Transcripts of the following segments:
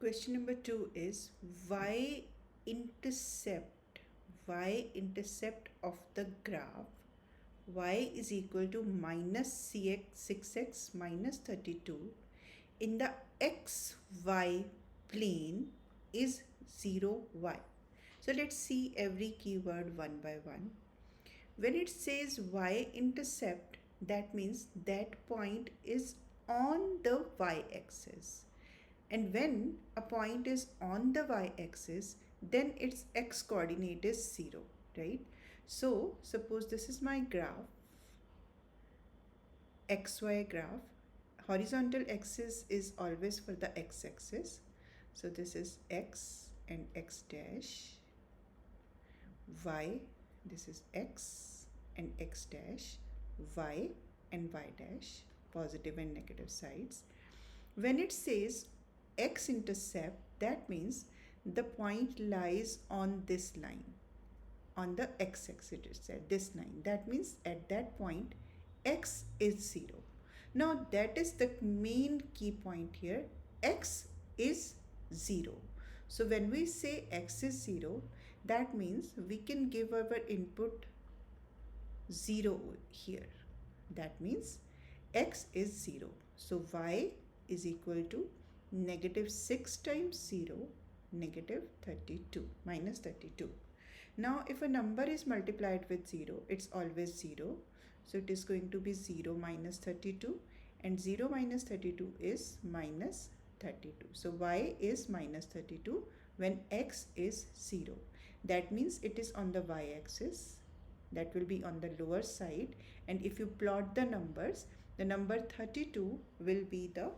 Question number 2 is y-intercept y-intercept of the graph y is equal to minus 6x minus 32 in the xy plane is 0y. So let's see every keyword one by one. When it says y-intercept, that means that point is on the y-axis. And when a point is on the y-axis, then its x-coordinate is 0, right? So suppose this is my graph, xy graph. Horizontal axis is always for the x-axis. So this is x and x dash, y, this is x and x dash, y and y dash, positive and negative sides. When it says x-intercept, that means the point lies on this line, on the x-axis itself, this line. That means at that point x is 0. Now that is the main key point here. X is 0. So when we say x is 0, that means we can give our input 0 here. That means x is 0. So y is equal to negative 6 times 0, negative 32, minus 32. Now if a number is multiplied with 0, it's always 0. So it is going to be 0 minus 32, and 0 minus 32 is minus 32. So y is minus 32 when x is 0. That means it is on the y-axis. That will be on the lower side. And if you plot the numbers, the number 32 will be the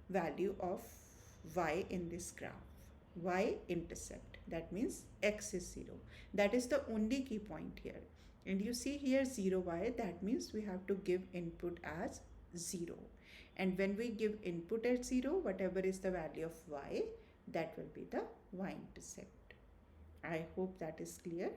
value of y in this graph. Y-intercept. That means x is 0. That is the only key point here. And you see here 0y, that means we have to give input as 0. And when we give input at 0, whatever is the value of y, that will be the y-intercept. I hope that is clear.